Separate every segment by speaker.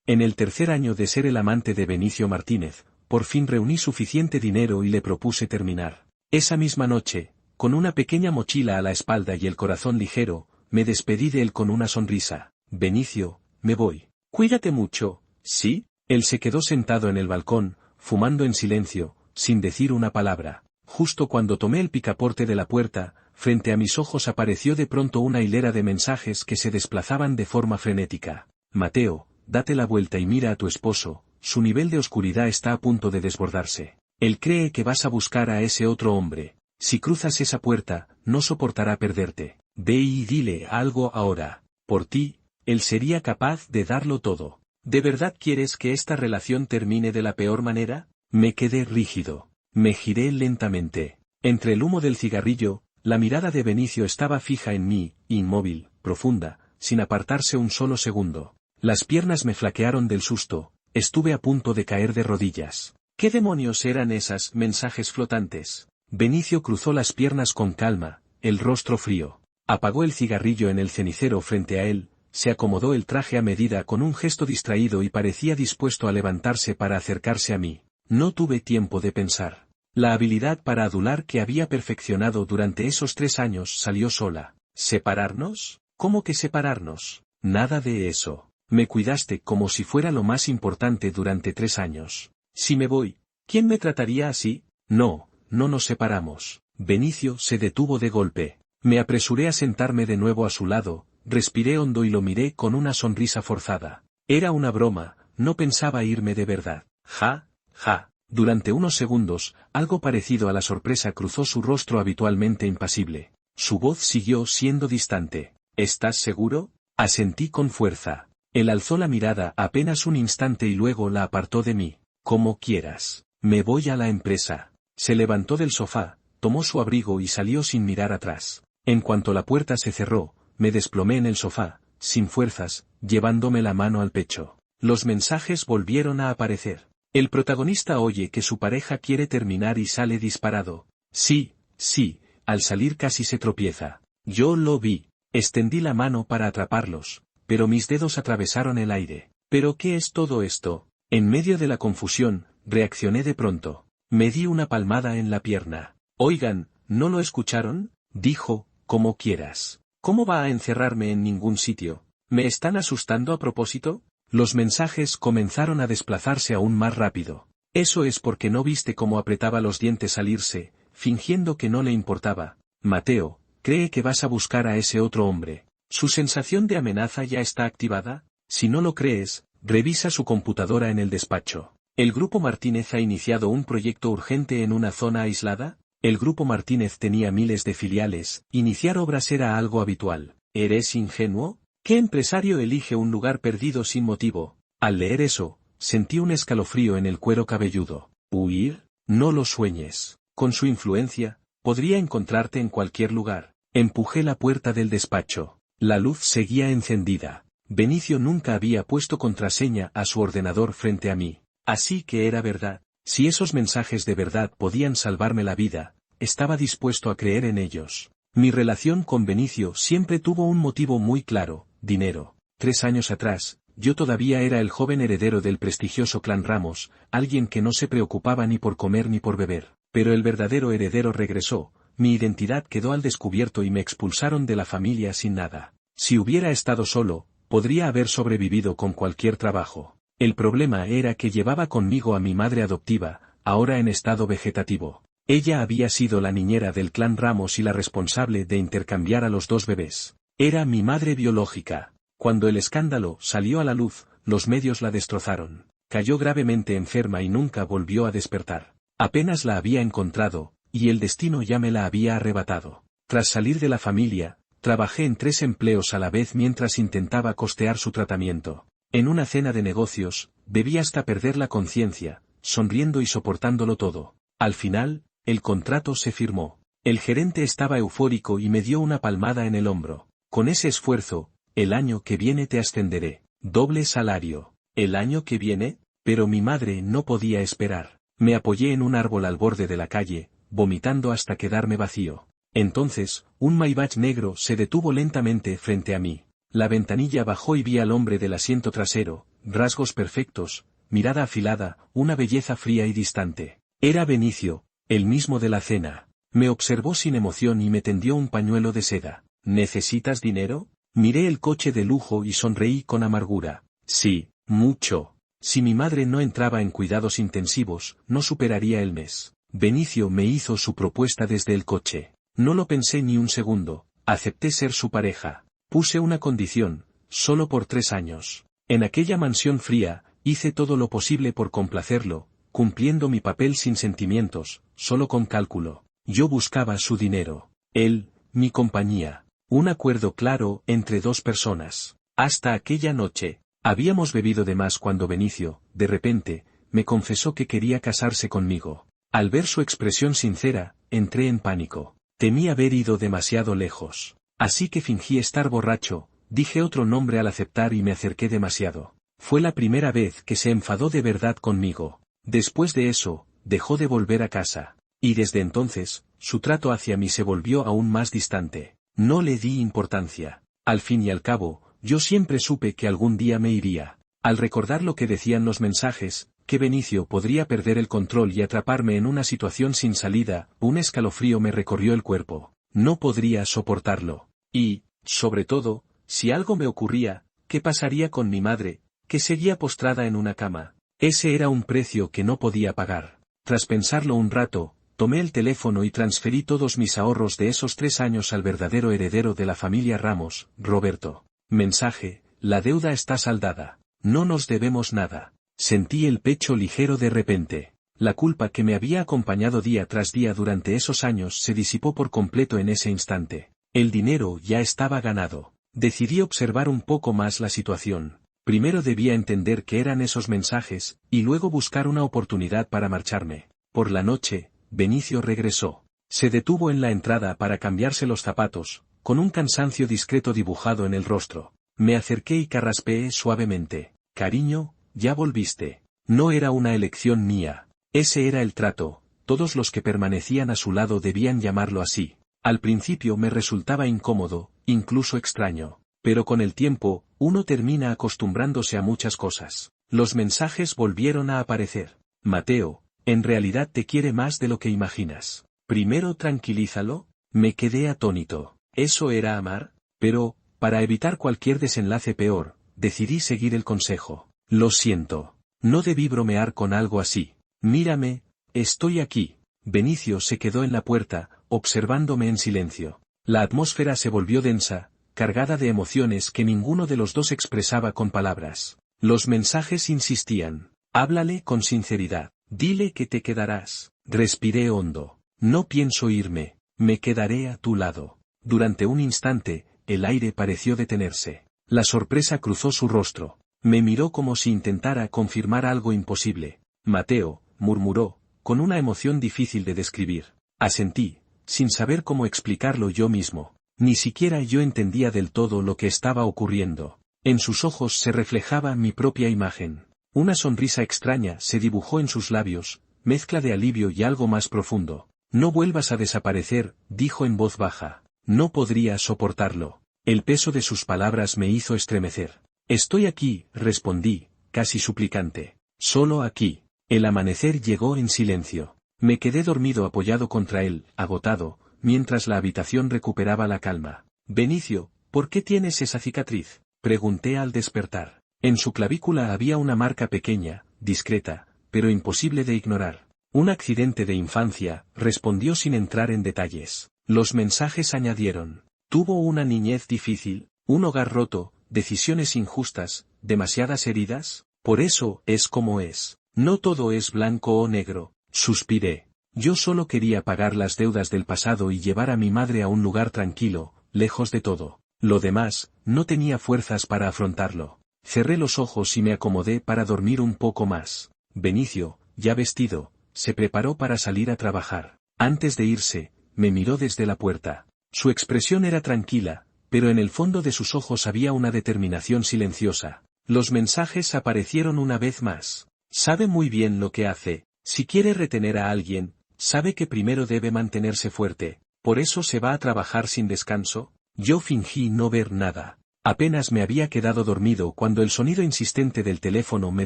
Speaker 1: En el tercer año de ser el amante de Benicio Martínez, por fin reuní suficiente dinero y le propuse terminar. Esa misma noche, con una pequeña mochila a la espalda y el corazón ligero, me despedí de él con una sonrisa. Benicio, me voy. Cuídate mucho, ¿sí? Él se quedó sentado en el balcón, fumando en silencio, sin decir una palabra. Justo cuando tomé el picaporte de la puerta, frente a mis ojos apareció de pronto una hilera de mensajes que se desplazaban de forma frenética. Mateo, date la vuelta y mira a tu esposo, su nivel de oscuridad está a punto de desbordarse. Él cree que vas a buscar a ese otro hombre. Si cruzas esa puerta, no soportará perderte. Ve y dile algo ahora. Por ti, él sería capaz de darlo todo. ¿De verdad quieres que esta relación termine de la peor manera? Me quedé rígido. Me giré lentamente. Entre el humo del cigarrillo, la mirada de Benicio estaba fija en mí, inmóvil, profunda, sin apartarse un solo segundo. Las piernas me flaquearon del susto, estuve a punto de caer de rodillas. ¿Qué demonios eran esos mensajes flotantes? Benicio cruzó las piernas con calma, el rostro frío. Apagó el cigarrillo en el cenicero frente a él, se acomodó el traje a medida con un gesto distraído y parecía dispuesto a levantarse para acercarse a mí. No tuve tiempo de pensar. La habilidad para adular que había perfeccionado durante esos 3 años salió sola. ¿Separarnos? ¿Cómo que separarnos? Nada de eso. Me cuidaste como si fuera lo más importante durante 3 años. Si me voy, ¿quién me trataría así? No, no nos separamos. Benicio se detuvo de golpe. Me apresuré a sentarme de nuevo a su lado, respiré hondo y lo miré con una sonrisa forzada. Era una broma, no pensaba irme de verdad. Ja, ja. Durante unos segundos, algo parecido a la sorpresa cruzó su rostro habitualmente impasible. Su voz siguió siendo distante. ¿Estás seguro? Asentí con fuerza. Él alzó la mirada apenas un instante y luego la apartó de mí. Como quieras. Me voy a la empresa. Se levantó del sofá, tomó su abrigo y salió sin mirar atrás. En cuanto la puerta se cerró, me desplomé en el sofá, sin fuerzas, llevándome la mano al pecho. Los mensajes volvieron a aparecer. El protagonista oye que su pareja quiere terminar y sale disparado. Sí, sí, al salir casi se tropieza. Yo lo vi. Extendí la mano para atraparlos, pero mis dedos atravesaron el aire. ¿Pero qué es todo esto? En medio de la confusión, reaccioné de pronto. Me di una palmada en la pierna. Oigan, ¿no lo escucharon? Dijo, como quieras. ¿Cómo va a encerrarme en ningún sitio? ¿Me están asustando a propósito? Los mensajes comenzaron a desplazarse aún más rápido. Eso es porque no viste cómo apretaba los dientes al irse, fingiendo que no le importaba. Mateo, cree que vas a buscar a ese otro hombre. ¿Su sensación de amenaza ya está activada? Si no lo crees, revisa su computadora en el despacho. ¿El Grupo Martínez ha iniciado un proyecto urgente en una zona aislada? El Grupo Martínez tenía miles de filiales, iniciar obras era algo habitual. ¿Eres ingenuo? ¿Qué empresario elige un lugar perdido sin motivo? Al leer eso, sentí un escalofrío en el cuero cabelludo. ¿Huir? No lo sueñes. Con su influencia, podría encontrarte en cualquier lugar. Empujé la puerta del despacho. La luz seguía encendida. Benicio nunca había puesto contraseña a su ordenador frente a mí. Así que era verdad. Si esos mensajes de verdad podían salvarme la vida, estaba dispuesto a creer en ellos. Mi relación con Benicio siempre tuvo un motivo muy claro: dinero. 3 años atrás, yo todavía era el joven heredero del prestigioso clan Ramos, alguien que no se preocupaba ni por comer ni por beber. Pero el verdadero heredero regresó, mi identidad quedó al descubierto y me expulsaron de la familia sin nada. Si hubiera estado solo, podría haber sobrevivido con cualquier trabajo. El problema era que llevaba conmigo a mi madre adoptiva, ahora en estado vegetativo. Ella había sido la niñera del clan Ramos y la responsable de intercambiar a los 2 bebés. Era mi madre biológica. Cuando el escándalo salió a la luz, los medios la destrozaron. Cayó gravemente enferma y nunca volvió a despertar. Apenas la había encontrado, y el destino ya me la había arrebatado. Tras salir de la familia, trabajé en 3 empleos a la vez mientras intentaba costear su tratamiento. En una cena de negocios, bebí hasta perder la conciencia, sonriendo y soportándolo todo. Al final, el contrato se firmó. El gerente estaba eufórico y me dio una palmada en el hombro. Con ese esfuerzo, el año que viene te ascenderé. Doble salario. ¿El año que viene? Pero mi madre no podía esperar. Me apoyé en un árbol al borde de la calle, vomitando hasta quedarme vacío. Entonces, un Maybach negro se detuvo lentamente frente a mí. La ventanilla bajó y vi al hombre del asiento trasero, rasgos perfectos, mirada afilada, una belleza fría y distante. Era Benicio, el mismo de la cena. Me observó sin emoción y me tendió un pañuelo de seda. ¿Necesitas dinero? Miré el coche de lujo y sonreí con amargura. Sí, mucho. Si mi madre no entraba en cuidados intensivos, no superaría el mes. Benicio me hizo su propuesta desde el coche. No lo pensé ni un segundo. Acepté ser su pareja. Puse una condición, solo por 3 años. En aquella mansión fría, hice todo lo posible por complacerlo, cumpliendo mi papel sin sentimientos, solo con cálculo. Yo buscaba su dinero. Él, mi compañía. Un acuerdo claro entre 2 personas. Hasta aquella noche. Habíamos bebido de más cuando Benicio, de repente, me confesó que quería casarse conmigo. Al ver su expresión sincera, entré en pánico. Temí haber ido demasiado lejos. Así que fingí estar borracho, dije otro nombre al aceptar y me acerqué demasiado. Fue la primera vez que se enfadó de verdad conmigo. Después de eso, dejó de volver a casa. Y desde entonces, su trato hacia mí se volvió aún más distante. No le di importancia. Al fin y al cabo, yo siempre supe que algún día me iría. Al recordar lo que decían los mensajes, que Benicio podría perder el control y atraparme en una situación sin salida, un escalofrío me recorrió el cuerpo. No podría soportarlo. Y, sobre todo, si algo me ocurría, ¿qué pasaría con mi madre, que seguía postrada en una cama? Ese era un precio que no podía pagar. Tras pensarlo un rato, tomé el teléfono y transferí todos mis ahorros de esos 3 años al verdadero heredero de la familia Ramos, Roberto. Mensaje: la deuda está saldada. No nos debemos nada. Sentí el pecho ligero de repente. La culpa que me había acompañado día tras día durante esos años se disipó por completo en ese instante. El dinero ya estaba ganado. Decidí observar un poco más la situación. Primero debía entender qué eran esos mensajes, y luego buscar una oportunidad para marcharme. Por la noche, Benicio regresó. Se detuvo en la entrada para cambiarse los zapatos, con un cansancio discreto dibujado en el rostro. Me acerqué y carraspeé suavemente. Cariño, ya volviste. No era una elección mía. Ese era el trato, todos los que permanecían a su lado debían llamarlo así. Al principio me resultaba incómodo, incluso extraño. Pero con el tiempo, uno termina acostumbrándose a muchas cosas. Los mensajes volvieron a aparecer. Mateo, en realidad te quiere más de lo que imaginas. Primero tranquilízalo. Me quedé atónito. ¿Eso era amar? Pero, para evitar cualquier desenlace peor, decidí seguir el consejo. Lo siento. No debí bromear con algo así. Mírame, estoy aquí. Benicio se quedó en la puerta, observándome en silencio. La atmósfera se volvió densa, cargada de emociones que ninguno de los dos expresaba con palabras. Los mensajes insistían. Háblale con sinceridad. Dile que te quedarás. Respiré hondo. No pienso irme. Me quedaré a tu lado. Durante un instante, el aire pareció detenerse. La sorpresa cruzó su rostro. Me miró como si intentara confirmar algo imposible. Mateo, murmuró, con una emoción difícil de describir. Asentí, sin saber cómo explicarlo yo mismo. Ni siquiera yo entendía del todo lo que estaba ocurriendo. En sus ojos se reflejaba mi propia imagen. Una sonrisa extraña se dibujó en sus labios, mezcla de alivio y algo más profundo. No vuelvas a desaparecer, dijo en voz baja. No podría soportarlo. El peso de sus palabras me hizo estremecer. Estoy aquí, respondí, casi suplicante. Solo aquí. El amanecer llegó en silencio. Me quedé dormido apoyado contra él, agotado, mientras la habitación recuperaba la calma. Benicio, ¿por qué tienes esa cicatriz? Pregunté al despertar. En su clavícula había una marca pequeña, discreta, pero imposible de ignorar. Un accidente de infancia, respondió sin entrar en detalles. Los mensajes añadieron. Tuvo una niñez difícil, un hogar roto, decisiones injustas, demasiadas heridas. Por eso es como es. No todo es blanco o negro. Suspiré. Yo solo quería pagar las deudas del pasado y llevar a mi madre a un lugar tranquilo, lejos de todo. Lo demás, no tenía fuerzas para afrontarlo. Cerré los ojos y me acomodé para dormir un poco más. Benicio, ya vestido, se preparó para salir a trabajar. Antes de irse, me miró desde la puerta. Su expresión era tranquila, pero en el fondo de sus ojos había una determinación silenciosa. Los mensajes aparecieron una vez más. Sabe muy bien lo que hace. Si quiere retener a alguien, sabe que primero debe mantenerse fuerte. Por eso se va a trabajar sin descanso. Yo fingí no ver nada. Apenas me había quedado dormido cuando el sonido insistente del teléfono me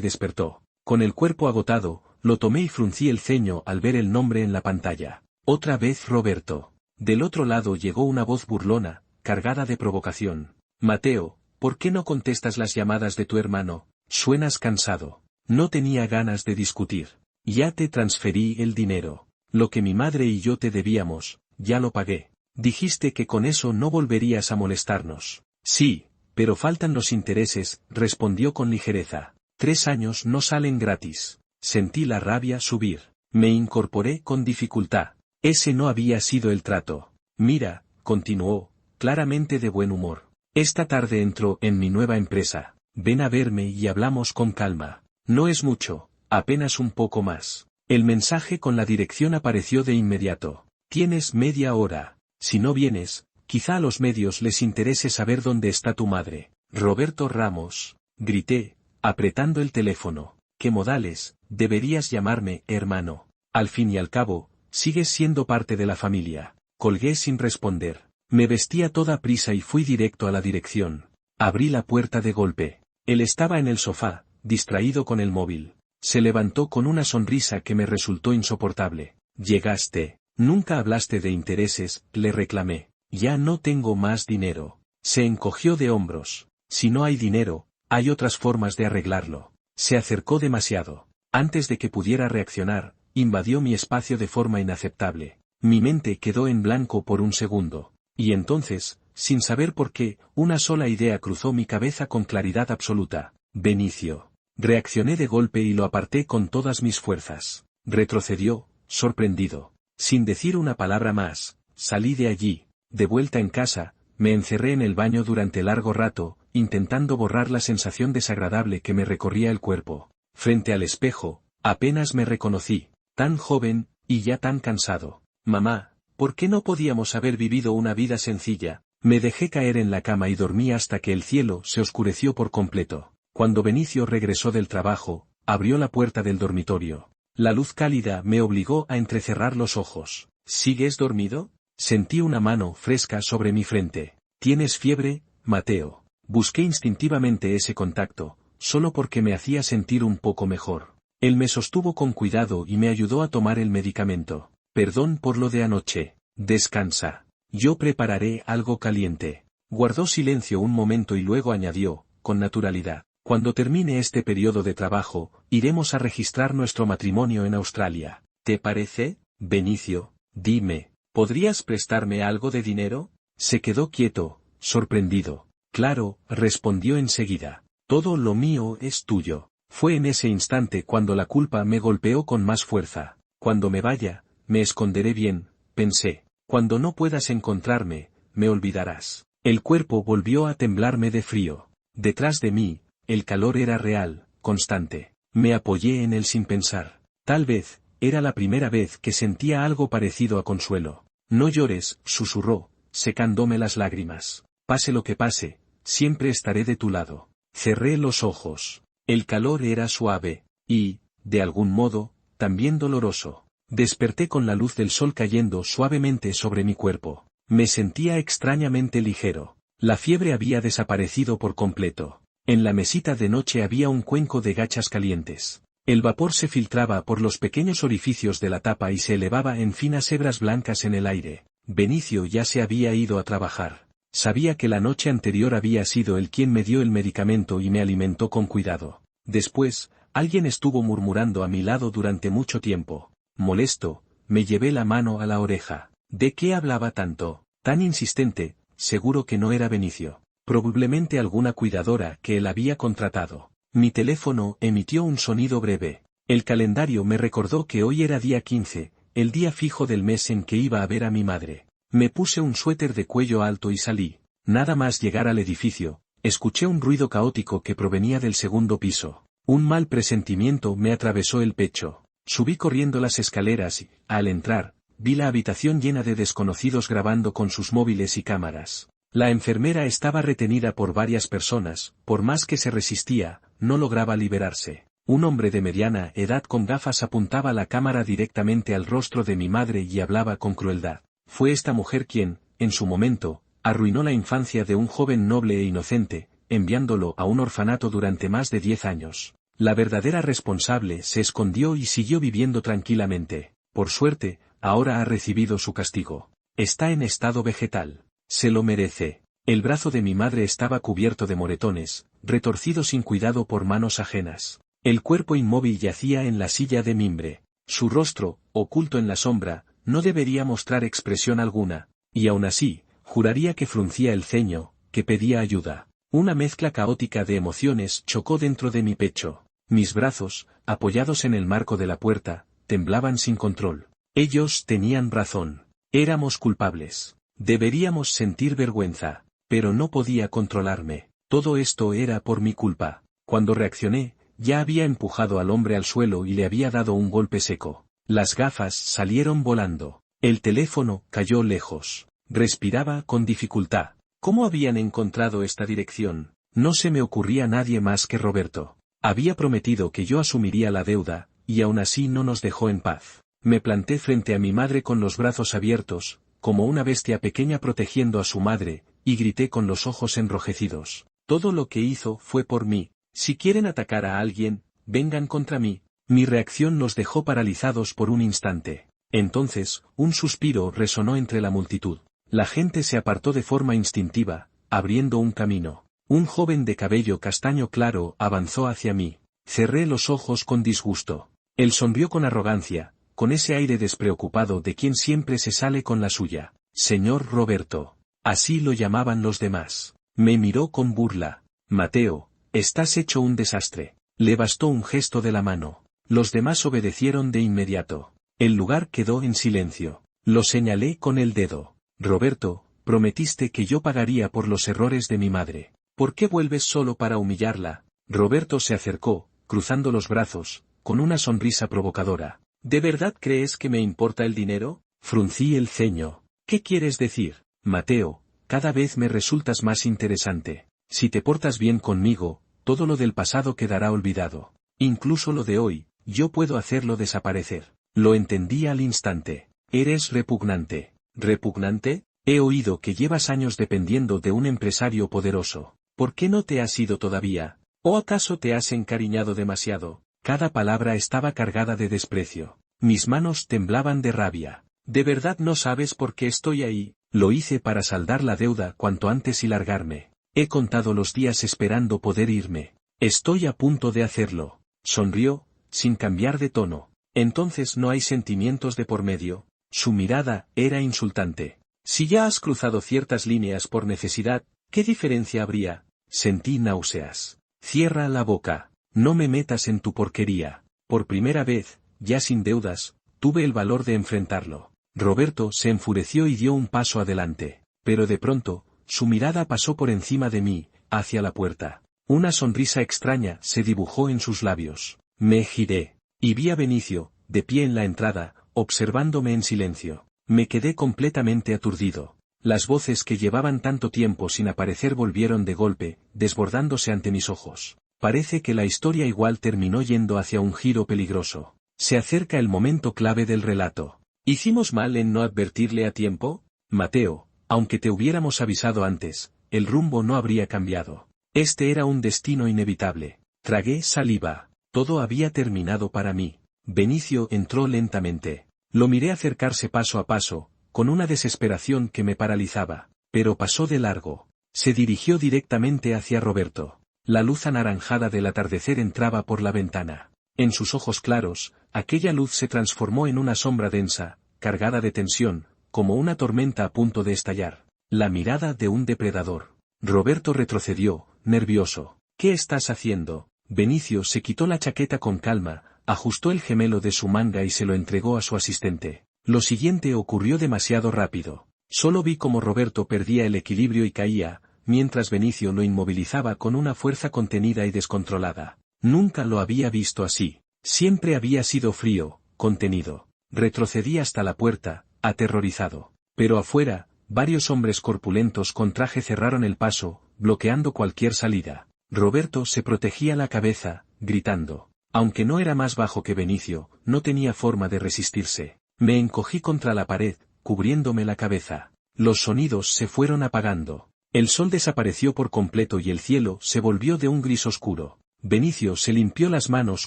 Speaker 1: despertó. Con el cuerpo agotado, lo tomé y fruncí el ceño al ver el nombre en la pantalla. Otra vez Roberto. Del otro lado llegó una voz burlona, cargada de provocación. Mateo, ¿por qué no contestas las llamadas de tu hermano? Suenas cansado. No tenía ganas de discutir. Ya te transferí el dinero. Lo que mi madre y yo te debíamos, ya lo pagué. Dijiste que con eso no volverías a molestarnos. Sí, pero faltan los intereses, respondió con ligereza. 3 años no salen gratis. Sentí la rabia subir. Me incorporé con dificultad. Ese no había sido el trato. Mira, continuó, claramente de buen humor. Esta tarde entro en mi nueva empresa. Ven a verme y hablamos con calma. No es mucho, apenas un poco más. El mensaje con la dirección apareció de inmediato. Tienes media hora. Si no vienes, quizá a los medios les interese saber dónde está tu madre. Roberto Ramos, grité, apretando el teléfono. ¿Qué modales? Deberías llamarme hermano. Al fin y al cabo, sigues siendo parte de la familia. Colgué sin responder. Me vestí a toda prisa y fui directo a la dirección. Abrí la puerta de golpe. Él estaba en el sofá, distraído con el móvil. Se levantó con una sonrisa que me resultó insoportable. Llegaste. Nunca hablaste de intereses, le reclamé. Ya no tengo más dinero. Se encogió de hombros. Si no hay dinero, hay otras formas de arreglarlo. Se acercó demasiado. Antes de que pudiera reaccionar, invadió mi espacio de forma inaceptable. Mi mente quedó en blanco por un segundo. Y entonces, sin saber por qué, una sola idea cruzó mi cabeza con claridad absoluta. Benicio. Reaccioné de golpe y lo aparté con todas mis fuerzas. Retrocedió, sorprendido. Sin decir una palabra más, salí de allí. De vuelta en casa, me encerré en el baño durante largo rato, intentando borrar la sensación desagradable que me recorría el cuerpo. Frente al espejo, apenas me reconocí, tan joven, y ya tan cansado. Mamá, ¿por qué no podíamos haber vivido una vida sencilla? Me dejé caer en la cama y dormí hasta que el cielo se oscureció por completo. Cuando Benicio regresó del trabajo, abrió la puerta del dormitorio. La luz cálida me obligó a entrecerrar los ojos. ¿Sigues dormido? Sentí una mano fresca sobre mi frente. ¿Tienes fiebre, Mateo? Busqué instintivamente ese contacto, solo porque me hacía sentir un poco mejor. Él me sostuvo con cuidado y me ayudó a tomar el medicamento. Perdón por lo de anoche. Descansa. Yo prepararé algo caliente. Guardó silencio un momento y luego añadió, con naturalidad. Cuando termine este periodo de trabajo, iremos a registrar nuestro matrimonio en Australia. ¿Te parece, Benicio? Dime, ¿podrías prestarme algo de dinero? Se quedó quieto, sorprendido. Claro, respondió enseguida. Todo lo mío es tuyo. Fue en ese instante cuando la culpa me golpeó con más fuerza. Cuando me vaya, me esconderé bien, pensé. Cuando no puedas encontrarme, me olvidarás. El cuerpo volvió a temblarme de frío. Detrás de mí, el calor era real, constante. Me apoyé en él sin pensar. Tal vez, era la primera vez que sentía algo parecido a consuelo. No llores, susurró, secándome las lágrimas. Pase lo que pase, siempre estaré de tu lado. Cerré los ojos. El calor era suave, y, de algún modo, también doloroso. Desperté con la luz del sol cayendo suavemente sobre mi cuerpo. Me sentía extrañamente ligero. La fiebre había desaparecido por completo. En la mesita de noche había un cuenco de gachas calientes. El vapor se filtraba por los pequeños orificios de la tapa y se elevaba en finas hebras blancas en el aire. Benicio ya se había ido a trabajar. Sabía que la noche anterior había sido él quien me dio el medicamento y me alimentó con cuidado. Después, alguien estuvo murmurando a mi lado durante mucho tiempo. Molesto, me llevé la mano a la oreja. ¿De qué hablaba tanto? Tan insistente, seguro que no era Benicio. Probablemente alguna cuidadora que él había contratado. Mi teléfono emitió un sonido breve. El calendario me recordó que hoy era día 15, el día fijo del mes en que iba a ver a mi madre. Me puse un suéter de cuello alto y salí. Nada más llegar al edificio, escuché un ruido caótico que provenía del segundo piso. Un mal presentimiento me atravesó el pecho. Subí corriendo las escaleras y, al entrar, vi la habitación llena de desconocidos grabando con sus móviles y cámaras. La enfermera estaba retenida por varias personas, por más que se resistía, no lograba liberarse. Un hombre de mediana edad con gafas apuntaba la cámara directamente al rostro de mi madre y hablaba con crueldad. Fue esta mujer quien, en su momento, arruinó la infancia de un joven noble e inocente, enviándolo a un orfanato durante más de 10 años. La verdadera responsable se escondió y siguió viviendo tranquilamente. Por suerte, ahora ha recibido su castigo. Está en estado vegetal. Se lo merece. El brazo de mi madre estaba cubierto de moretones, retorcido sin cuidado por manos ajenas. El cuerpo inmóvil yacía en la silla de mimbre. Su rostro, oculto en la sombra, no debería mostrar expresión alguna, y aún así, juraría que fruncía el ceño, que pedía ayuda. Una mezcla caótica de emociones chocó dentro de mi pecho. Mis brazos, apoyados en el marco de la puerta, temblaban sin control. Ellos tenían razón. Éramos culpables. Deberíamos sentir vergüenza, pero no podía controlarme. Todo esto era por mi culpa. Cuando reaccioné, ya había empujado al hombre al suelo y le había dado un golpe seco. Las gafas salieron volando. El teléfono cayó lejos. Respiraba con dificultad. ¿Cómo habían encontrado esta dirección? No se me ocurría nadie más que Roberto. Había prometido que yo asumiría la deuda, y aún así no nos dejó en paz. Me planté frente a mi madre con los brazos abiertos, como una bestia pequeña protegiendo a su madre, y grité con los ojos enrojecidos. Todo lo que hizo fue por mí. Si quieren atacar a alguien, vengan contra mí. Mi reacción los dejó paralizados por un instante. Entonces, un suspiro resonó entre la multitud. La gente se apartó de forma instintiva, abriendo un camino. Un joven de cabello castaño claro avanzó hacia mí. Cerré los ojos con disgusto. Él sonrió con arrogancia, con ese aire despreocupado de quien siempre se sale con la suya. Señor Roberto. Así lo llamaban los demás. Me miró con burla. Mateo, estás hecho un desastre. Le bastó un gesto de la mano. Los demás obedecieron de inmediato. El lugar quedó en silencio. Lo señalé con el dedo. Roberto, prometiste que yo pagaría por los errores de mi madre. ¿Por qué vuelves solo para humillarla? Roberto se acercó, cruzando los brazos, con una sonrisa provocadora. ¿De verdad crees que me importa el dinero? Fruncí el ceño. ¿Qué quieres decir? Mateo, cada vez me resultas más interesante. Si te portas bien conmigo, todo lo del pasado quedará olvidado. Incluso lo de hoy, yo puedo hacerlo desaparecer. Lo entendí al instante. Eres repugnante. ¿Repugnante? He oído que llevas años dependiendo de un empresario poderoso. ¿Por qué no te has ido todavía? ¿O acaso te has encariñado demasiado? Cada palabra estaba cargada de desprecio. Mis manos temblaban de rabia. ¿De verdad no sabes por qué estoy ahí? Lo hice para saldar la deuda cuanto antes y largarme. He contado los días esperando poder irme. Estoy a punto de hacerlo. Sonrió, sin cambiar de tono. Entonces no hay sentimientos de por medio. Su mirada era insultante. Si ya has cruzado ciertas líneas por necesidad, ¿qué diferencia habría? Sentí náuseas. Cierra la boca. No me metas en tu porquería. Por primera vez, ya sin deudas, tuve el valor de enfrentarlo. Roberto se enfureció y dio un paso adelante. Pero de pronto, su mirada pasó por encima de mí, hacia la puerta. Una sonrisa extraña se dibujó en sus labios. Me giré. Y vi a Benicio, de pie en la entrada, observándome en silencio. Me quedé completamente aturdido. Las voces que llevaban tanto tiempo sin aparecer volvieron de golpe, desbordándose ante mis ojos. Parece que la historia igual terminó yendo hacia un giro peligroso. Se acerca el momento clave del relato. ¿Hicimos mal en no advertirle a tiempo? Mateo, aunque te hubiéramos avisado antes, el rumbo no habría cambiado. Este era un destino inevitable. Tragué saliva. Todo había terminado para mí. Benicio entró lentamente. Lo miré acercarse paso a paso, con una desesperación que me paralizaba, pero pasó de largo. Se dirigió directamente hacia Roberto. La luz anaranjada del atardecer entraba por la ventana. En sus ojos claros, aquella luz se transformó en una sombra densa, cargada de tensión, como una tormenta a punto de estallar. La mirada de un depredador. Roberto retrocedió, nervioso. ¿Qué estás haciendo? Benicio se quitó la chaqueta con calma, ajustó el gemelo de su manga y se lo entregó a su asistente. Lo siguiente ocurrió demasiado rápido. Solo vi cómo Roberto perdía el equilibrio y caía, mientras Benicio lo inmovilizaba con una fuerza contenida y descontrolada. Nunca lo había visto así. Siempre había sido frío, contenido. Retrocedí hasta la puerta, aterrorizado. Pero afuera, varios hombres corpulentos con traje cerraron el paso, bloqueando cualquier salida. Roberto se protegía la cabeza, gritando. Aunque no era más bajo que Benicio, no tenía forma de resistirse. Me encogí contra la pared, cubriéndome la cabeza. Los sonidos se fueron apagando. El sol desapareció por completo y el cielo se volvió de un gris oscuro. Benicio se limpió las manos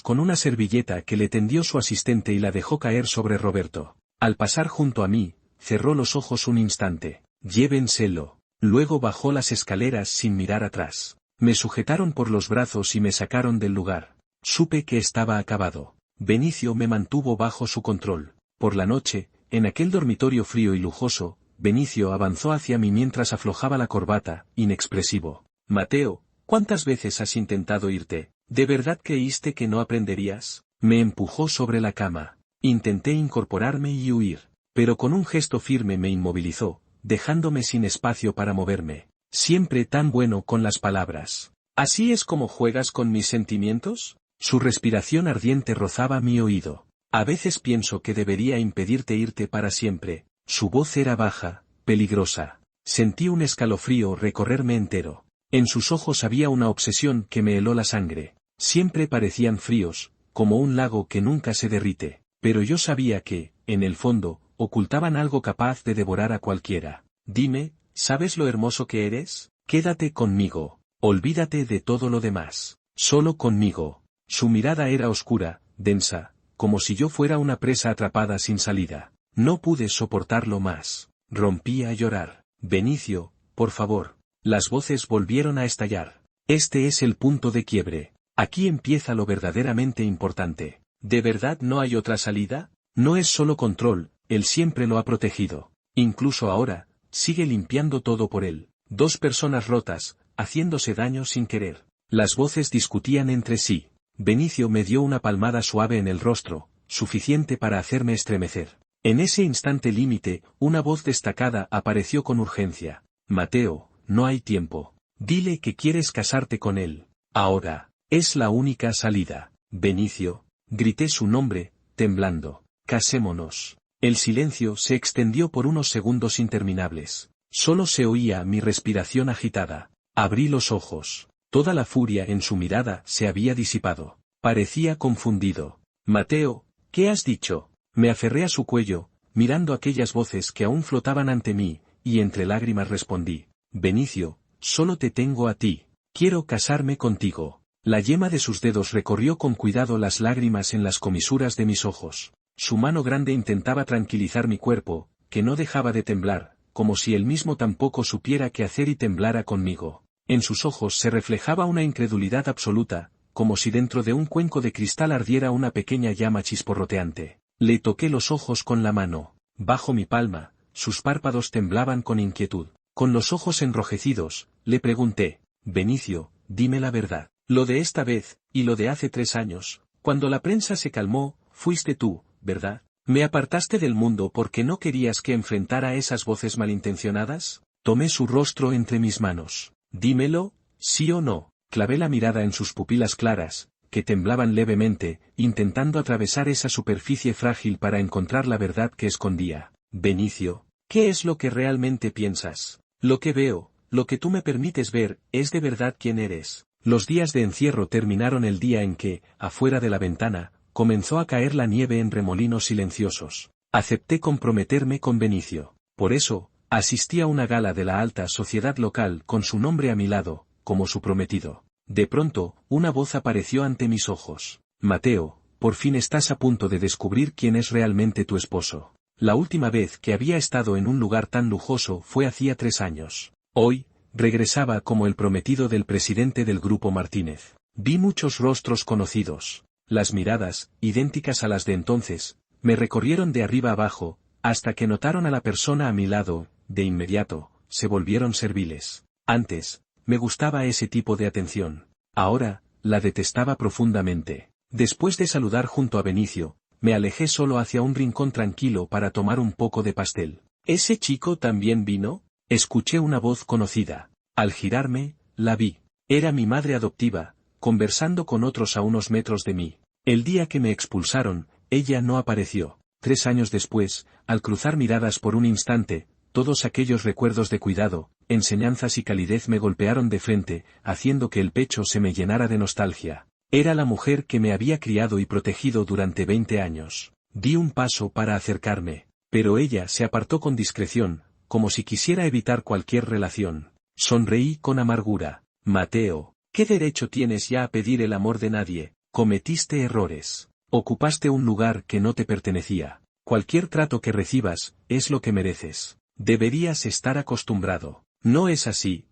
Speaker 1: con una servilleta que le tendió su asistente y la dejó caer sobre Roberto. Al pasar junto a mí, cerró los ojos un instante. Llévenselo. Luego bajó las escaleras sin mirar atrás. Me sujetaron por los brazos y me sacaron del lugar. Supe que estaba acabado. Benicio me mantuvo bajo su control. Por la noche, en aquel dormitorio frío y lujoso, Benicio avanzó hacia mí mientras aflojaba la corbata, inexpresivo. Mateo, ¿cuántas veces has intentado irte? ¿De verdad creíste que no aprenderías? Me empujó sobre la cama. Intenté incorporarme y huir, pero con un gesto firme me inmovilizó, dejándome sin espacio para moverme. Siempre tan bueno con las palabras. ¿Así es como juegas con mis sentimientos? Su respiración ardiente rozaba mi oído. A veces pienso que debería impedirte irte para siempre. Su voz era baja, peligrosa. Sentí un escalofrío recorrerme entero. En sus ojos había una obsesión que me heló la sangre. Siempre parecían fríos, como un lago que nunca se derrite. Pero yo sabía que, en el fondo, ocultaban algo capaz de devorar a cualquiera. Dime, ¿sabes lo hermoso que eres? Quédate conmigo. Olvídate de todo lo demás. Solo conmigo. Su mirada era oscura, densa, como si yo fuera una presa atrapada sin salida. No pude soportarlo más. Rompí a llorar. Benicio, por favor. Las voces volvieron a estallar. Este es el punto de quiebre. Aquí empieza lo verdaderamente importante. ¿De verdad no hay otra salida? No es solo control, él siempre lo ha protegido. Incluso ahora, sigue limpiando todo por él. Dos personas rotas, haciéndose daño sin querer. Las voces discutían entre sí. Benicio me dio una palmada suave en el rostro, suficiente para hacerme estremecer. En ese instante límite, una voz destacada apareció con urgencia. Mateo, no hay tiempo. Dile que quieres casarte con él. Ahora. Es la única salida. Benicio. Grité su nombre, temblando. Casémonos. El silencio se extendió por unos segundos interminables. Solo se oía mi respiración agitada. Abrí los ojos. Toda la furia en su mirada se había disipado. Parecía confundido. Mateo, ¿qué has dicho? Me aferré a su cuello, mirando aquellas voces que aún flotaban ante mí, y entre lágrimas respondí. Benicio, solo te tengo a ti. Quiero casarme contigo. La yema de sus dedos recorrió con cuidado las lágrimas en las comisuras de mis ojos. Su mano grande intentaba tranquilizar mi cuerpo, que no dejaba de temblar, como si él mismo tampoco supiera qué hacer y temblara conmigo. En sus ojos se reflejaba una incredulidad absoluta, como si dentro de un cuenco de cristal ardiera una pequeña llama chisporroteante. Le toqué los ojos con la mano. Bajo mi palma, sus párpados temblaban con inquietud. Con los ojos enrojecidos, le pregunté, Benicio, dime la verdad. Lo de esta vez, y lo de hace 3 años, cuando la prensa se calmó, fuiste tú, ¿verdad? ¿Me apartaste del mundo porque no querías que enfrentara esas voces malintencionadas? Tomé su rostro entre mis manos. Dímelo, sí o no. Clavé la mirada en sus pupilas claras, que temblaban levemente, intentando atravesar esa superficie frágil para encontrar la verdad que escondía. Benicio, ¿qué es lo que realmente piensas? Lo que veo, lo que tú me permites ver, es de verdad quién eres. Los días de encierro terminaron el día en que, afuera de la ventana, comenzó a caer la nieve en remolinos silenciosos. Acepté comprometerme con Benicio. Por eso, asistí a una gala de la alta sociedad local con su nombre a mi lado, como su prometido. De pronto, una voz apareció ante mis ojos. Mateo, por fin estás a punto de descubrir quién es realmente tu esposo. La última vez que había estado en un lugar tan lujoso fue hacía 3 años. Hoy, regresaba como el prometido del presidente del Grupo Martínez. Vi muchos rostros conocidos. Las miradas, idénticas a las de entonces, me recorrieron de arriba abajo, hasta que notaron a la persona a mi lado, de inmediato, se volvieron serviles. Antes, me gustaba ese tipo de atención. Ahora, la detestaba profundamente. Después de saludar junto a Benicio, me alejé solo hacia un rincón tranquilo para tomar un poco de pastel. ¿Ese chico también vino? Escuché una voz conocida. Al girarme, la vi. Era mi madre adoptiva, conversando con otros a unos metros de mí. El día que me expulsaron, ella no apareció. 3 años después, al cruzar miradas por un instante, todos aquellos recuerdos de cuidado, enseñanzas y calidez me golpearon de frente, haciendo que el pecho se me llenara de nostalgia. Era la mujer que me había criado y protegido durante 20 años. Di un paso para acercarme, pero ella se apartó con discreción, como si quisiera evitar cualquier relación. Sonreí con amargura. Mateo, ¿qué derecho tienes ya a pedir el amor de nadie? Cometiste errores. Ocupaste un lugar que no te pertenecía. Cualquier trato que recibas, es lo que mereces. Deberías estar acostumbrado. ¿No es así,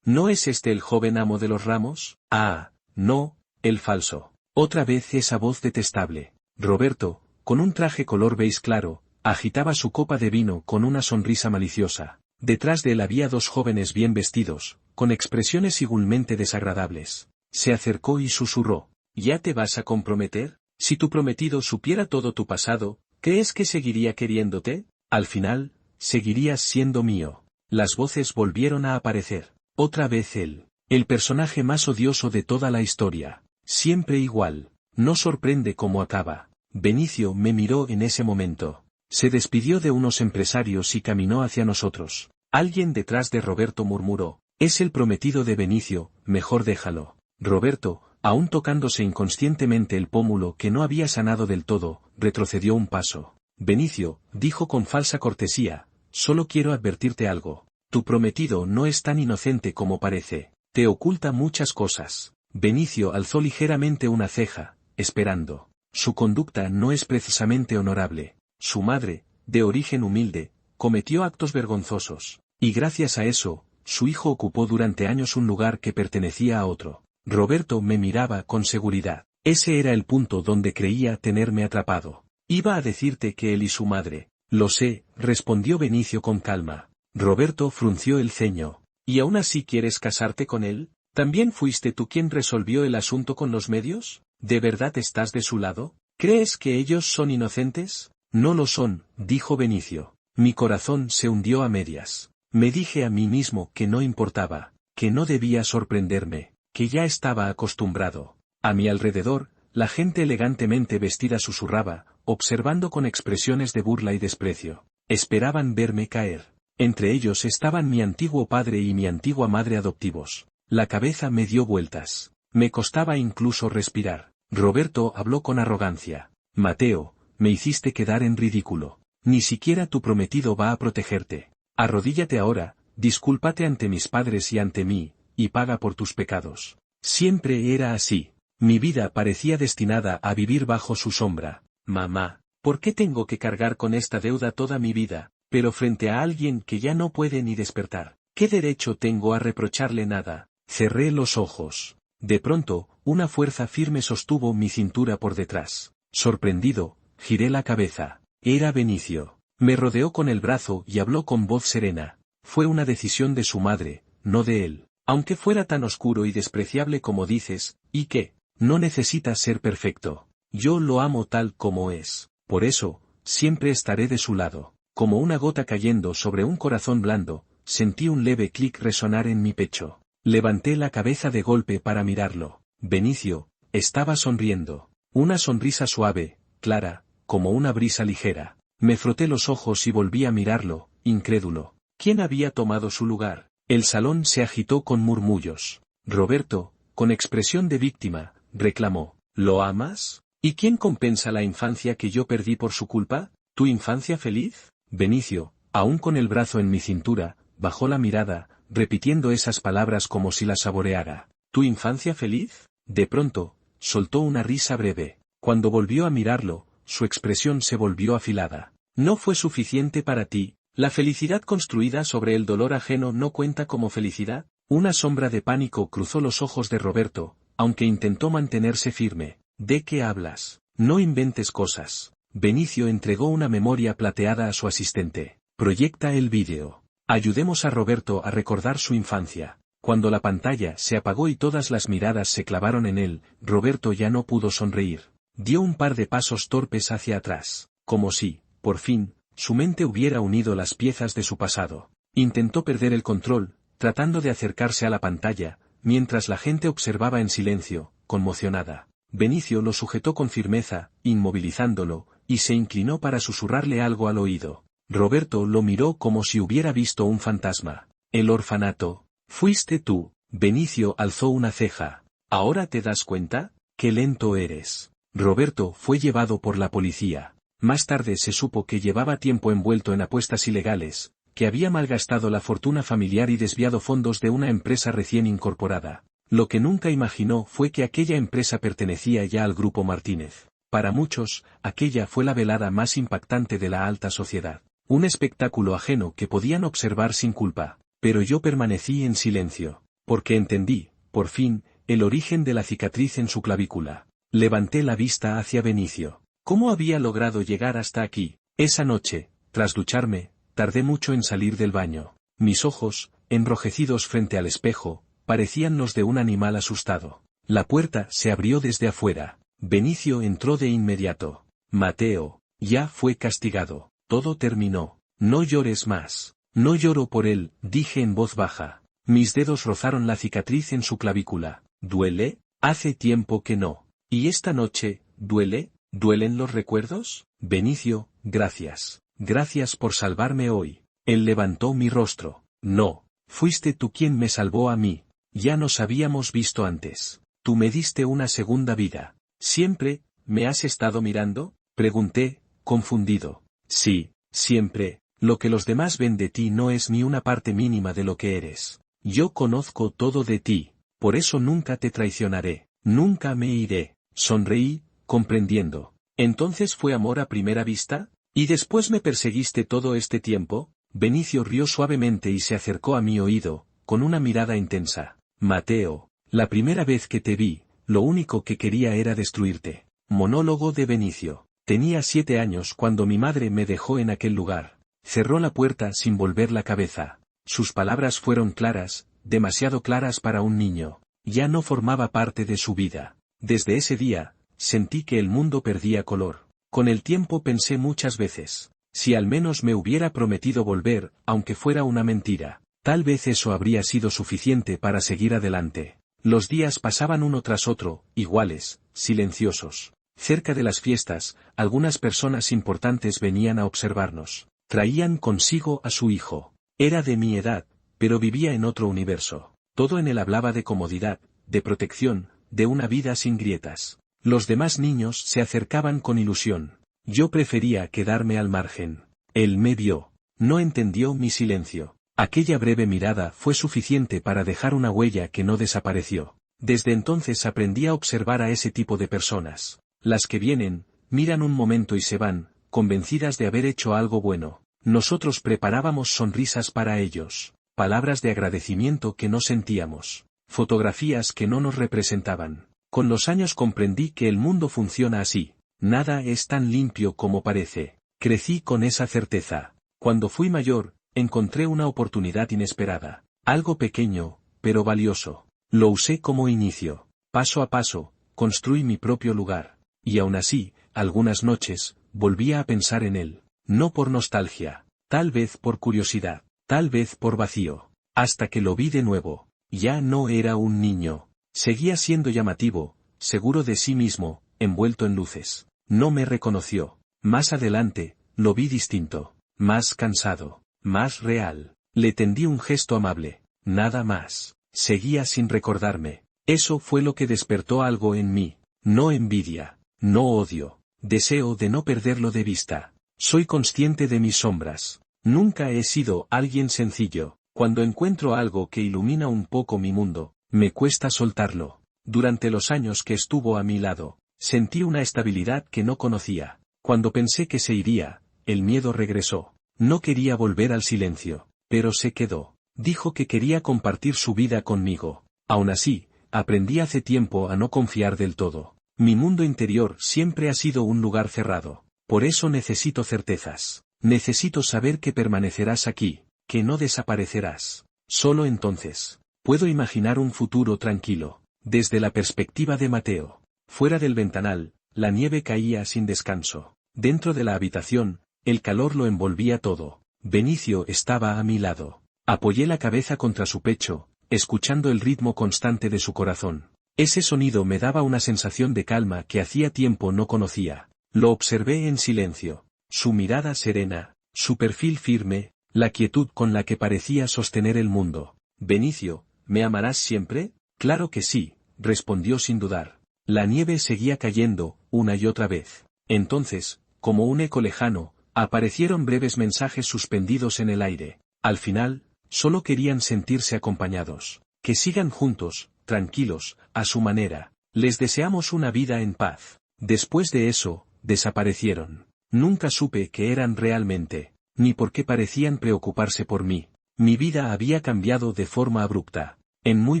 Speaker 1: ¿No es este el joven amo de los ramos? Ah, no, el falso. Otra vez esa voz detestable. Roberto, con un traje color beige claro, agitaba su copa de vino con una sonrisa maliciosa. Detrás de él había dos jóvenes bien vestidos, con expresiones igualmente desagradables. Se acercó y susurró. ¿Ya te vas a comprometer? Si tu prometido supiera todo tu pasado, ¿crees que seguiría queriéndote? Al final, seguirías siendo mío. Las voces volvieron a aparecer. Otra vez él. El personaje más odioso de toda la historia. Siempre igual. No sorprende cómo acaba. Benicio me miró en ese momento. Se despidió de unos empresarios y caminó hacia nosotros. Alguien detrás de Roberto murmuró. Es el prometido de Benicio, mejor déjalo. Roberto, aún tocándose inconscientemente el pómulo que no había sanado del todo, retrocedió un paso. Benicio, dijo con falsa cortesía, solo quiero advertirte algo. Tu prometido no es tan inocente como parece. Te oculta muchas cosas. Benicio alzó ligeramente una ceja, esperando. Su conducta no es precisamente honorable. Su madre, de origen humilde, cometió actos vergonzosos, y gracias a eso, su hijo ocupó durante años un lugar que pertenecía a otro. Roberto me miraba con seguridad. Ese era el punto donde creía tenerme atrapado. Iba a decirte que él y su madre. Lo sé, respondió Benicio con calma. Roberto frunció el ceño. ¿Y aún así quieres casarte con él? ¿También fuiste tú quien resolvió el asunto con los medios? ¿De verdad estás de su lado? ¿Crees que ellos son inocentes? No lo son, dijo Benicio. Mi corazón se hundió a medias. Me dije a mí mismo que no importaba, que no debía sorprenderme, que ya estaba acostumbrado. A mi alrededor, la gente elegantemente vestida susurraba, observando con expresiones de burla y desprecio. Esperaban verme caer. Entre ellos estaban mi antiguo padre y mi antigua madre adoptivos. La cabeza me dio vueltas. Me costaba incluso respirar. Roberto habló con arrogancia. Mateo, me hiciste quedar en ridículo. Ni siquiera tu prometido va a protegerte. Arrodíllate ahora, discúlpate ante mis padres y ante mí, y paga por tus pecados. Siempre era así. Mi vida parecía destinada a vivir bajo su sombra. Mamá, ¿por qué tengo que cargar con esta deuda toda mi vida? Pero frente a alguien que ya no puede ni despertar, ¿qué derecho tengo a reprocharle nada? Cerré los ojos. De pronto, una fuerza firme sostuvo mi cintura por detrás. Sorprendido, giré la cabeza. Era Benicio. Me rodeó con el brazo y habló con voz serena. Fue una decisión de su madre, no de él. Aunque fuera tan oscuro y despreciable como dices, ¿y qué? No necesita ser perfecto. Yo lo amo tal como es. Por eso, siempre estaré de su lado. Como una gota cayendo sobre un corazón blando, sentí un leve clic resonar en mi pecho. Levanté la cabeza de golpe para mirarlo. Benicio, estaba sonriendo. Una sonrisa suave, clara, como una brisa ligera. Me froté los ojos y volví a mirarlo, incrédulo. ¿Quién había tomado su lugar? El salón se agitó con murmullos. Roberto, con expresión de víctima, reclamó. ¿Lo amas? ¿Y quién compensa la infancia que yo perdí por su culpa? ¿Tu infancia feliz? Benicio, aún con el brazo en mi cintura, bajó la mirada, repitiendo esas palabras como si las saboreara. ¿Tu infancia feliz? De pronto, soltó una risa breve. Cuando volvió a mirarlo, su expresión se volvió afilada. ¿No fue suficiente para ti? ¿La felicidad construida sobre el dolor ajeno no cuenta como felicidad? Una sombra de pánico cruzó los ojos de Roberto, aunque intentó mantenerse firme. ¿De qué hablas? No inventes cosas. Benicio entregó una memoria plateada a su asistente. Proyecta el vídeo. Ayudemos a Roberto a recordar su infancia. Cuando la pantalla se apagó y todas las miradas se clavaron en él, Roberto ya no pudo sonreír. Dio un par de pasos torpes hacia atrás, como si, por fin, su mente hubiera unido las piezas de su pasado. Intentó perder el control, tratando de acercarse a la pantalla, mientras la gente observaba en silencio, conmocionada. Benicio lo sujetó con firmeza, inmovilizándolo, y se inclinó para susurrarle algo al oído. Roberto lo miró como si hubiera visto un fantasma. El orfanato. ¿Fuiste tú? Benicio alzó una ceja. ¿Ahora te das cuenta? ¡Qué lento eres! Roberto fue llevado por la policía. Más tarde se supo que llevaba tiempo envuelto en apuestas ilegales, que había malgastado la fortuna familiar y desviado fondos de una empresa recién incorporada. Lo que nunca imaginó fue que aquella empresa pertenecía ya al Grupo Martínez. Para muchos, aquella fue la velada más impactante de la alta sociedad. Un espectáculo ajeno que podían observar sin culpa, pero yo permanecí en silencio, porque entendí, por fin, el origen de la cicatriz en su clavícula. Levanté la vista hacia Benicio. ¿Cómo había logrado llegar hasta aquí? Esa noche, tras ducharme, tardé mucho en salir del baño. Mis ojos, enrojecidos frente al espejo, parecían los de un animal asustado. La puerta se abrió desde afuera. Benicio entró de inmediato. Mateo, ya fue castigado. Todo terminó. No llores más. No lloro por él, dije en voz baja. Mis dedos rozaron la cicatriz en su clavícula. ¿Duele? Hace tiempo que no. ¿Y esta noche, duele? ¿Duelen los recuerdos? Benicio, gracias. Gracias por salvarme hoy. Él levantó mi rostro. No, fuiste tú quien me salvó a mí. Ya nos habíamos visto antes. Tú me diste una segunda vida. ¿Siempre, me has estado mirando? Pregunté, confundido. Sí, siempre. Lo que los demás ven de ti no es ni una parte mínima de lo que eres. Yo conozco todo de ti. Por eso nunca te traicionaré. Nunca me iré. Sonreí, comprendiendo. ¿Entonces fue amor a primera vista? ¿Y después me perseguiste todo este tiempo? Benicio rió suavemente y se acercó a mi oído, con una mirada intensa. Mateo, la primera vez que te vi, lo único que quería era destruirte. Monólogo de Benicio. Tenía 7 años cuando mi madre me dejó en aquel lugar. Cerró la puerta sin volver la cabeza. Sus palabras fueron claras, demasiado claras para un niño. Ya no formaba parte de su vida. Desde ese día, sentí que el mundo perdía color. Con el tiempo pensé muchas veces, si al menos me hubiera prometido volver, aunque fuera una mentira, tal vez eso habría sido suficiente para seguir adelante. Los días pasaban uno tras otro, iguales, silenciosos. Cerca de las fiestas, algunas personas importantes venían a observarnos. Traían consigo a su hijo. Era de mi edad, pero vivía en otro universo. Todo en él hablaba de comodidad, de protección, de una vida sin grietas. Los demás niños se acercaban con ilusión. Yo prefería quedarme al margen. Él me vio. No entendió mi silencio. Aquella breve mirada fue suficiente para dejar una huella que no desapareció. Desde entonces aprendí a observar a ese tipo de personas. Las que vienen, miran un momento y se van, convencidas de haber hecho algo bueno. Nosotros preparábamos sonrisas para ellos, palabras de agradecimiento que no sentíamos, fotografías que no nos representaban. Con los años comprendí que el mundo funciona así. Nada es tan limpio como parece. Crecí con esa certeza. Cuando fui mayor, encontré una oportunidad inesperada. Algo pequeño, pero valioso. Lo usé como inicio. Paso a paso, construí mi propio lugar. Y aún así, algunas noches, volvía a pensar en él. No por nostalgia. Tal vez por curiosidad. Tal vez por vacío. Hasta que lo vi de nuevo. Ya no era un niño. Seguía siendo llamativo, seguro de sí mismo, envuelto en luces. No me reconoció. Más adelante, lo vi distinto. Más cansado. Más real. Le tendí un gesto amable. Nada más. Seguía sin recordarme. Eso fue lo que despertó algo en mí. No envidia. No odio. Deseo de no perderlo de vista. Soy consciente de mis sombras. Nunca he sido alguien sencillo. Cuando encuentro algo que ilumina un poco mi mundo, me cuesta soltarlo. Durante los años que estuvo a mi lado, sentí una estabilidad que no conocía. Cuando pensé que se iría, el miedo regresó. No quería volver al silencio, pero se quedó. Dijo que quería compartir su vida conmigo. Aún así, aprendí hace tiempo a no confiar del todo. Mi mundo interior siempre ha sido un lugar cerrado. Por eso necesito certezas. Necesito saber que permanecerás aquí, que no desaparecerás. Solo entonces puedo imaginar un futuro tranquilo. Desde la perspectiva de Mateo. Fuera del ventanal, la nieve caía sin descanso. Dentro de la habitación, el calor lo envolvía todo. Benicio estaba a mi lado. Apoyé la cabeza contra su pecho, escuchando el ritmo constante de su corazón. Ese sonido me daba una sensación de calma que hacía tiempo no conocía. Lo observé en silencio. Su mirada serena, su perfil firme, la quietud con la que parecía sostener el mundo. Benicio, ¿me amarás siempre? Claro que sí, respondió sin dudar. La nieve seguía cayendo, una y otra vez. Entonces, como un eco lejano, aparecieron breves mensajes suspendidos en el aire. Al final, solo querían sentirse acompañados. Que sigan juntos, tranquilos, a su manera. Les deseamos una vida en paz. Después de eso, desaparecieron. Nunca supe qué eran realmente, ni por qué parecían preocuparse por mí. Mi vida había cambiado de forma abrupta. En muy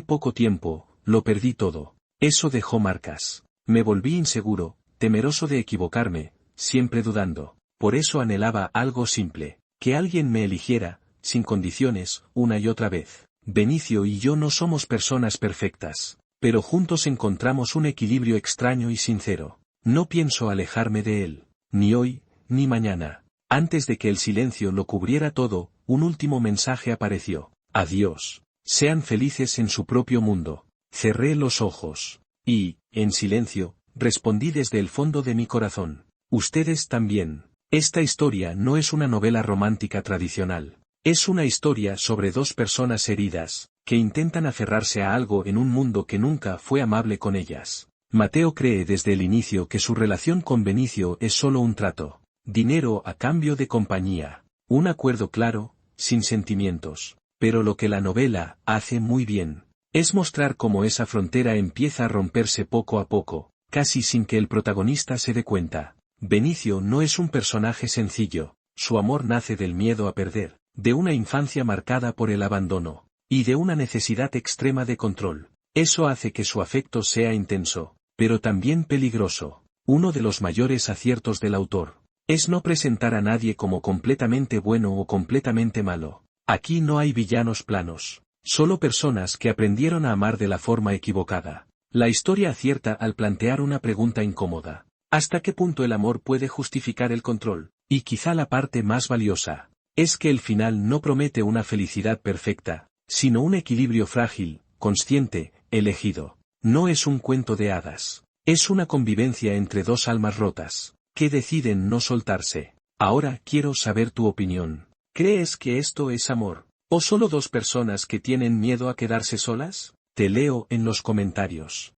Speaker 1: poco tiempo, lo perdí todo. Eso dejó marcas. Me volví inseguro, temeroso de equivocarme, siempre dudando. Por eso anhelaba algo simple, que alguien me eligiera, sin condiciones, una y otra vez. Benicio y yo no somos personas perfectas, pero juntos encontramos un equilibrio extraño y sincero. No pienso alejarme de él, ni hoy, ni mañana. Antes de que el silencio lo cubriera todo, un último mensaje apareció. Adiós. Sean felices en su propio mundo. Cerré los ojos. Y, en silencio, respondí desde el fondo de mi corazón. Ustedes también. Esta historia no es una novela romántica tradicional. Es una historia sobre dos personas heridas, que intentan aferrarse a algo en un mundo que nunca fue amable con ellas. Mateo cree desde el inicio que su relación con Benicio es solo un trato. Dinero a cambio de compañía. Un acuerdo claro, sin sentimientos. Pero lo que la novela hace muy bien, es mostrar cómo esa frontera empieza a romperse poco a poco, casi sin que el protagonista se dé cuenta. Benicio no es un personaje sencillo, su amor nace del miedo a perder, de una infancia marcada por el abandono, y de una necesidad extrema de control. Eso hace que su afecto sea intenso, pero también peligroso. Uno de los mayores aciertos del autor es no presentar a nadie como completamente bueno o completamente malo. Aquí no hay villanos planos, solo personas que aprendieron a amar de la forma equivocada. La historia acierta al plantear una pregunta incómoda. ¿Hasta qué punto el amor puede justificar el control? Y quizá la parte más valiosa, es que el final no promete una felicidad perfecta, sino un equilibrio frágil, consciente, elegido. No es un cuento de hadas. Es una convivencia entre dos almas rotas, que deciden no soltarse. Ahora quiero saber tu opinión. ¿Crees que esto es amor? ¿O solo dos personas que tienen miedo a quedarse solas? Te leo en los comentarios.